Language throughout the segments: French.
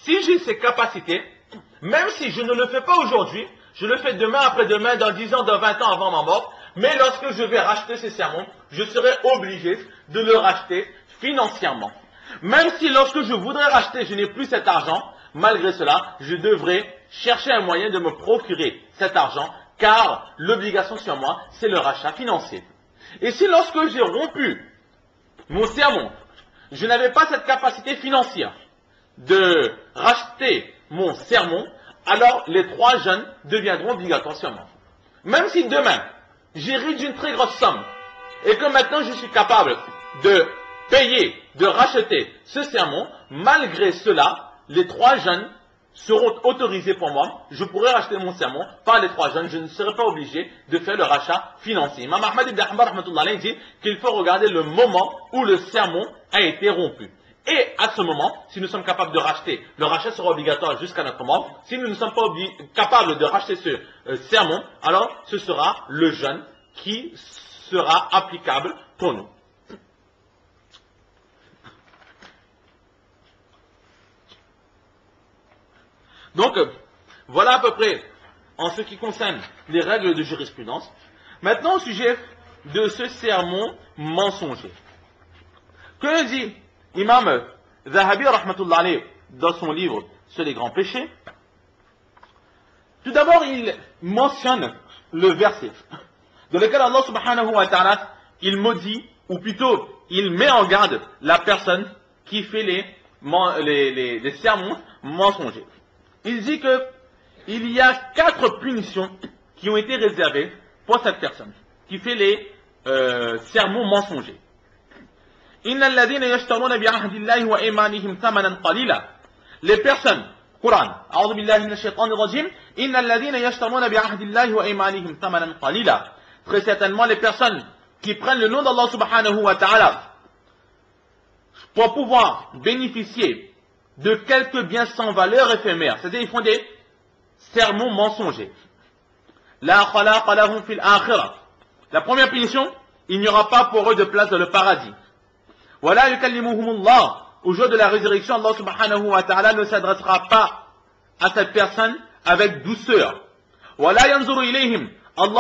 si j'ai ces capacités, même si je ne le fais pas aujourd'hui, je le fais demain, après-demain, dans 10 ans, dans 20 ans avant ma mort, mais lorsque je vais racheter ces sermons, je serai obligé de le racheter financièrement. Même si lorsque je voudrais racheter, je n'ai plus cet argent, malgré cela, je devrais chercher un moyen de me procurer cet argent, car l'obligation sur moi, c'est le rachat financier. Et si lorsque j'ai rompu mon sermon, je n'avais pas cette capacité financière de racheter mon sermon, alors les 3 jeûnes deviendront obligatoires sur moi. Même si demain, j'hérite d'une très grosse somme, et que maintenant je suis capable de payer, de racheter ce sermon, malgré cela, les 3 jeûnes seront autorisés pour moi, je pourrai racheter mon sermon par les 3 jeûnes, je ne serai pas obligé de faire le rachat financier. Imam Ahmad ibn Hanbal dit qu'il faut regarder le moment où le sermon a été rompu. Et à ce moment, si nous sommes capables de racheter, le rachat sera obligatoire jusqu'à notre mort. Si nous ne sommes pas capables de racheter ce sermon, alors ce sera le jeûne qui sera applicable pour nous. Donc, voilà à peu près en ce qui concerne les règles de jurisprudence. Maintenant, au sujet de ce sermon mensonger. Que dit Imam Zahabi rahmatullah alayh dans son livre sur les grands péchés? Tout d'abord, il mentionne le verset dans lequel Allah subhanahu wa ta'ala, il maudit, ou plutôt, il met en garde la personne qui fait les sermons mensongers. Il dit que il y a 4 punitions qui ont été réservées pour cette personne qui fait les sermons mensongers. Les personnes, Coran, très certainement les personnes qui prennent le nom d'Allah subhanahu wa ta'ala pour pouvoir bénéficier de quelques biens sans valeur éphémères, c'est-à-dire ils font des sermons mensongers. La première punition, il n'y aura pas pour eux de place dans le paradis. Au jour de la résurrection, Allah subhanahu wa ta'ala ne s'adressera pas à cette personne avec douceur. Allah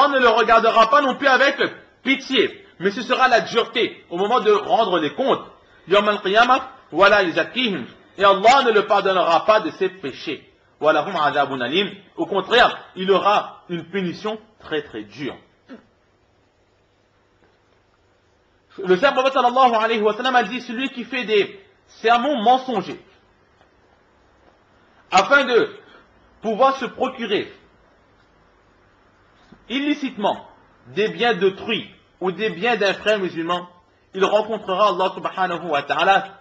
ne le regardera pas non plus avec pitié, mais ce sera la dureté au moment de rendre les comptes. Et Allah ne le pardonnera pas de ses péchés. Au contraire, il aura une punition très très dure. Le saint prophète sallallahu alayhi wa sallam a dit, celui qui fait des sermons mensongers afin de pouvoir se procurer illicitement des biens d'autrui ou des biens d'un frère musulman, il rencontrera Allah subhanahu wa ta'ala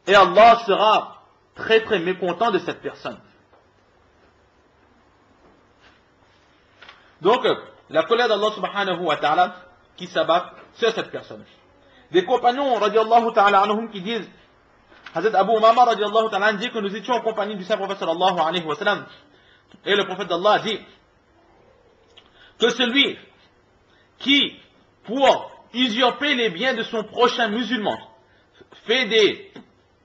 et Allah sera très très mécontent de cette personne. Donc, la colère d'Allah subhanahu wa ta'ala qui s'abat sur cette personne. Des compagnons radiallahu ta'ala anhum qui disent, Hazrat Abu Umama radiallahu ta'ala dit que nous étions en compagnie du saint prophète sallallahu alayhi wa sallam, et le prophète d'Allah a dit que celui qui, pour usurper les biens de son prochain musulman, fait des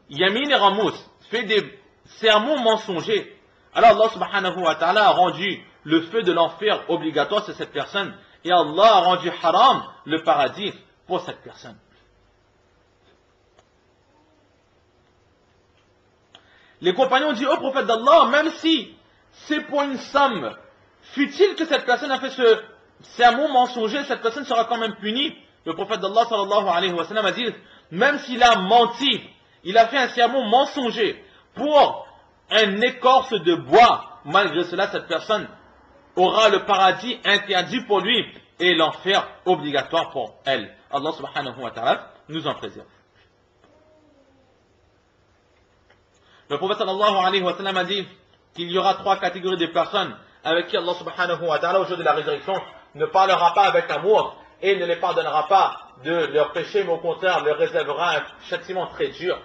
yamin et ramos, fait des sermons mensongers, alors Allah subhanahu wa ta'ala a rendu le feu de l'enfer obligatoire sur cette personne, et Allah a rendu haram le paradis pour cette personne. Les compagnons ont dit au prophète d'Allah, même si c'est pour une somme futile que cette personne a fait ce sermon mensonger, cette personne sera quand même punie. Le prophète d'Allah sallallahu alayhi wa sallam a dit, même s'il a menti, il a fait un sermon mensonger pour un écorce de bois, malgré cela cette personne aura le paradis interdit pour lui et l'enfer obligatoire pour elle. Allah subhanahu wa ta'ala nous en préserve. Le prophète sallallahu alayhi wa sallam a dit qu'il y aura 3 catégories de personnes avec qui Allah subhanahu wa ta'ala au jour de la résurrection ne parlera pas avec amour et ne les pardonnera pas de leurs péchés, mais au contraire leur réservera un châtiment très dur.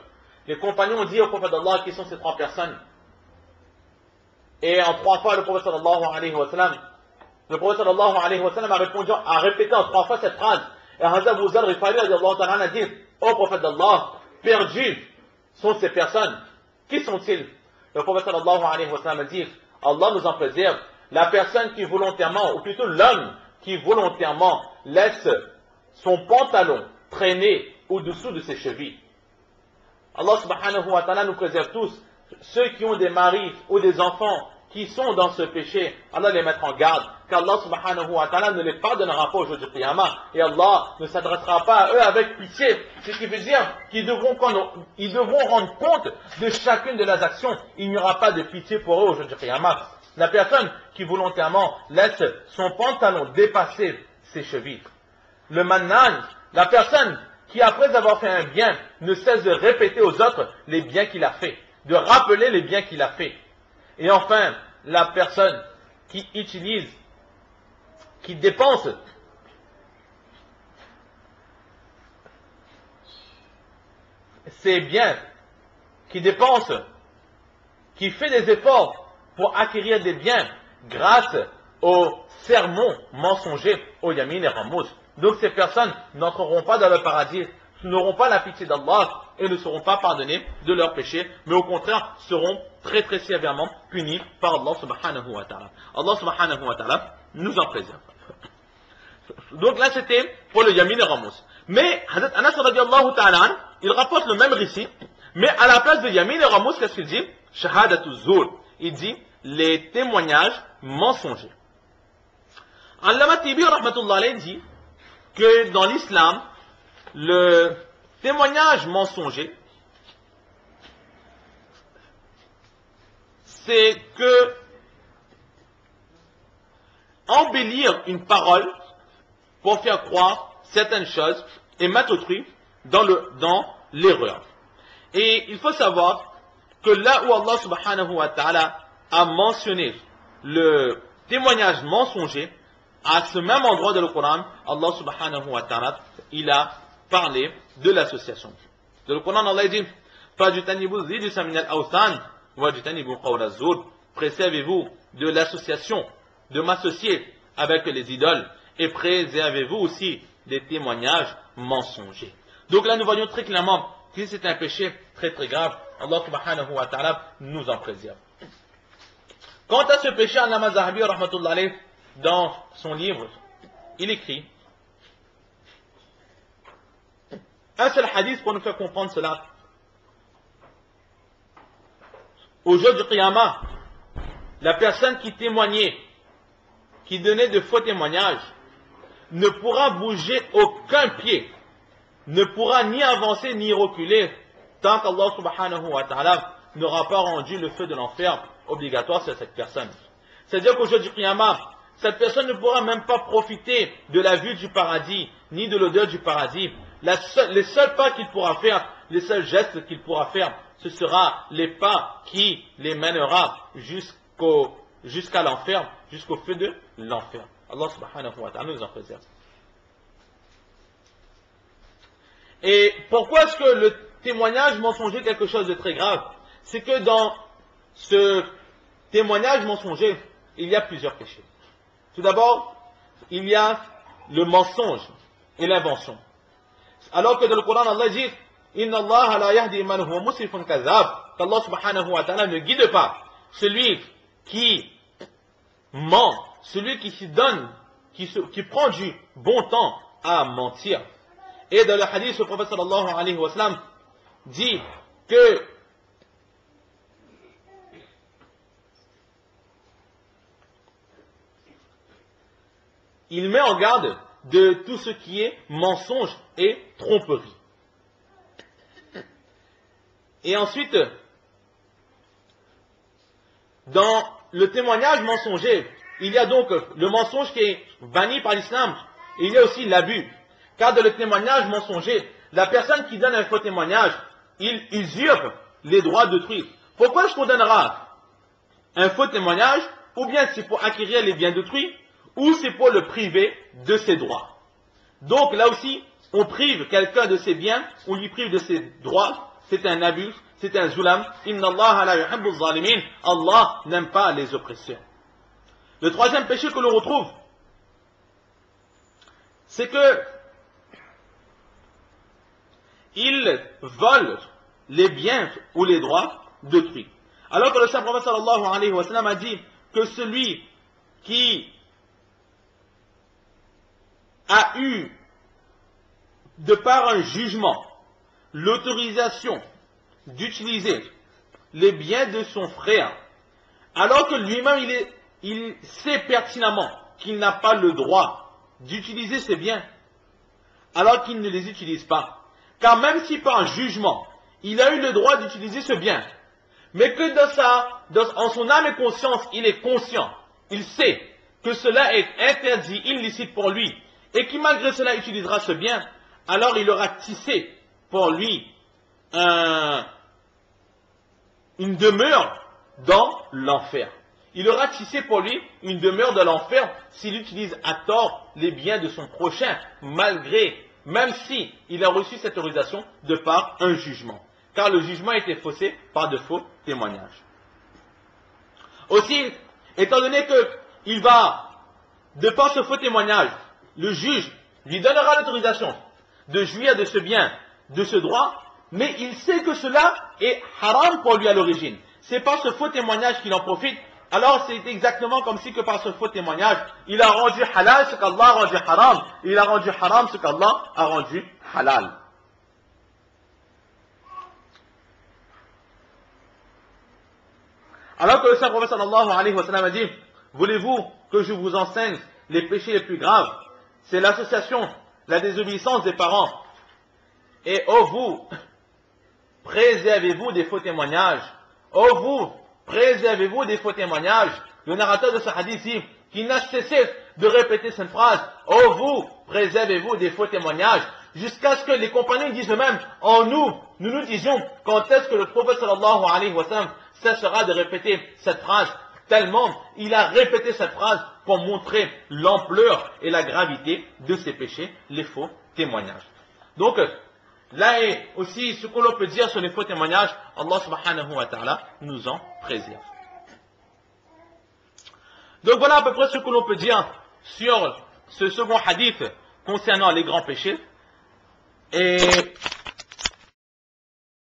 Les compagnons ont dit au prophète d'Allah qui sont ces 3 personnes. Et en 3 fois le prophète sallallahu alayhi wa sallam a répété en 3 fois cette phrase. Et Hazrat Abu Zar Rifari a dit, ô prophète d'Allah, perdus sont ces personnes Qui sont-ils? Le prophète sallallahu alayhi wa sallam dit, Allah nous en préserve, la personne qui volontairement, ou plutôt l'homme qui volontairement laisse son pantalon traîner au-dessous de ses chevilles. Allah subhanahu wa ta'ala nous préserve tous. Ceux qui ont des maris ou des enfants qui sont dans ce péché, Allah les mettra en garde, qu'Allah subhanahu wa ta'ala ne les pardonnera pas au jour du Qiyamah, et Allah ne s'adressera pas à eux avec pitié, ce qui veut dire qu'ils devront rendre compte de chacune de leurs actions. Il n'y aura pas de pitié pour eux au jour du Qiyamah. La personne qui volontairement laisse son pantalon dépasser ses chevilles. Le mannan, la personne qui après avoir fait un bien ne cesse de répéter aux autres les biens qu'il a fait, de rappeler les biens qu'il a fait. Et enfin, la personne qui utilise, qui dépense ses biens, qui dépense, qui fait des efforts pour acquérir des biens grâce aux sermons mensongers, aux yamin et ramos. Donc ces personnes n'entreront pas dans le paradis, n'auront pas la pitié d'Allah et ne seront pas pardonnés de leurs péchés, mais au contraire seront très très sévèrement punis par Allah subhanahu wa ta'ala. Allah subhanahu wa ta'ala nous en préserve. Donc là c'était pour le yamin et ramos. Mais Hazrat Anas radiallahu ta'ala, il rapporte le même récit, mais à la place de yamin et ramos, qu'est-ce qu'il dit? Shahadatu zur. Il dit les témoignages mensongers. Allama Tibi rahmatullah alayhi dit que dans l'islam, le témoignage mensonger, c'est que embellir une parole pour faire croire certaines choses et mettre autrui dans l'erreur. Et il faut savoir que là où Allah subhanahu wa ta'ala a mentionné le témoignage mensonger, à ce même endroit de le Coran, Allah subhanahu wa ta'ala, il a parlé de l'association. Dans le Coran, Allah dit, préservez-vous de l'association, de m'associer avec les idoles, et préservez-vous aussi des témoignages mensongers. Donc là, nous voyons très clairement que c'est un péché très très grave. Allah subhanahu wa ta'ala nous en préserve. Quant à ce péché, Allama Zahabi rahmatullah alayhi, dans son livre, il écrit un seul hadith pour nous faire comprendre cela. Au jour du Qiyamah, la personne qui témoignait, qui donnait de faux témoignages, ne pourra bouger aucun pied, ne pourra ni avancer ni reculer, tant qu'Allah subhanahu wa ta'ala n'aura pas rendu le feu de l'enfer obligatoire sur cette personne. C'est-à-dire qu'au jour du Qiyamah, cette personne ne pourra même pas profiter de la vue du paradis, ni de l'odeur du paradis. Les seuls pas qu'il pourra faire, les seuls gestes qu'il pourra faire, ce sera les pas qui les mènera jusqu'à l'enfer, jusqu'au feu de l'enfer. Allah subhanahu wa ta'ala nous en préserve. Et pourquoi est-ce que le témoignage mensonger est quelque chose de très grave? C'est que dans ce témoignage mensonger, il y a plusieurs péchés. Tout d'abord, il y a le mensonge et l'invention. Alors que dans le Coran, Allah dit Inna Allah la yahdi man huwa musrifun kazab, qu'Allah subhanahu wa ta'ala ne guide pas celui qui ment, celui qui s'y donne, qui prend du bon temps à mentir. Et dans le hadith, le prophète sallallahu alayhi wa sallam dit que il met en garde de tout ce qui est mensonge et tromperie. Et ensuite, dans le témoignage mensonger, il y a donc le mensonge qui est banni par l'islam, et il y a aussi l'abus. Car dans le témoignage mensonger, la personne qui donne un faux témoignage, il usurpe les droits d'autrui. Pourquoi est-ce qu'on donnera un faux témoignage? Ou bien c'est pour acquérir les biens d'autrui, ou c'est pour le priver de ses droits. Donc là aussi, on prive quelqu'un de ses biens, on lui prive de ses droits, c'est un abus, c'est un zulam. Inna Allah la yuhibbu zalimin. Allah n'aime pas les oppresseurs. Le troisième péché que l'on retrouve, c'est que il vole les biens ou les droits d'autrui. Alors que le saint prophète sallallahu alayhi wa sallam a dit que celui qui a eu, de par un jugement, l'autorisation d'utiliser les biens de son frère, alors que lui-même il sait pertinemment qu'il n'a pas le droit d'utiliser ces biens, alors qu'il ne les utilise pas. Car même si par un jugement, il a eu le droit d'utiliser ce bien, mais que en son âme et conscience, il est conscient, il sait que cela est interdit, illicite pour lui, et qui malgré cela utilisera ce bien, alors il aura tissé pour lui une demeure dans l'enfer. Il aura tissé pour lui une demeure dans l'enfer s'il utilise à tort les biens de son prochain, même si il a reçu cette autorisation de par un jugement. Car le jugement a été faussé par de faux témoignages. Aussi, étant donné qu'il va, de par ce faux témoignage, le juge lui donnera l'autorisation de jouir de ce bien, de ce droit, mais il sait que cela est haram pour lui à l'origine. C'est par ce faux témoignage qu'il en profite. Alors c'est exactement comme si que par ce faux témoignage, il a rendu halal ce qu'Allah a rendu haram, et il a rendu haram ce qu'Allah a rendu halal. Alors que le saint prophète sallallahu alayhi wa sallam a dit, voulez-vous que je vous enseigne les péchés les plus graves? C'est l'association, la désobéissance des parents. Et oh vous, préservez-vous des faux témoignages. Oh vous, préservez-vous des faux témoignages. Le narrateur de ce hadith dit, qui n'a cessé de répéter cette phrase, oh vous, préservez-vous des faux témoignages, jusqu'à ce que les compagnons disent eux-mêmes, en nous disions, quand est-ce que le prophète sallallahu alayhi wa sallam cessera de répéter cette phrase, tellement il a répété cette phrase pour montrer l'ampleur et la gravité de ces péchés, les faux témoignages. Donc, là est aussi ce que l'on peut dire sur les faux témoignages, Allah subhanahu wa ta'ala nous en préserve. Donc voilà à peu près ce que l'on peut dire sur ce second hadith concernant les grands péchés. Et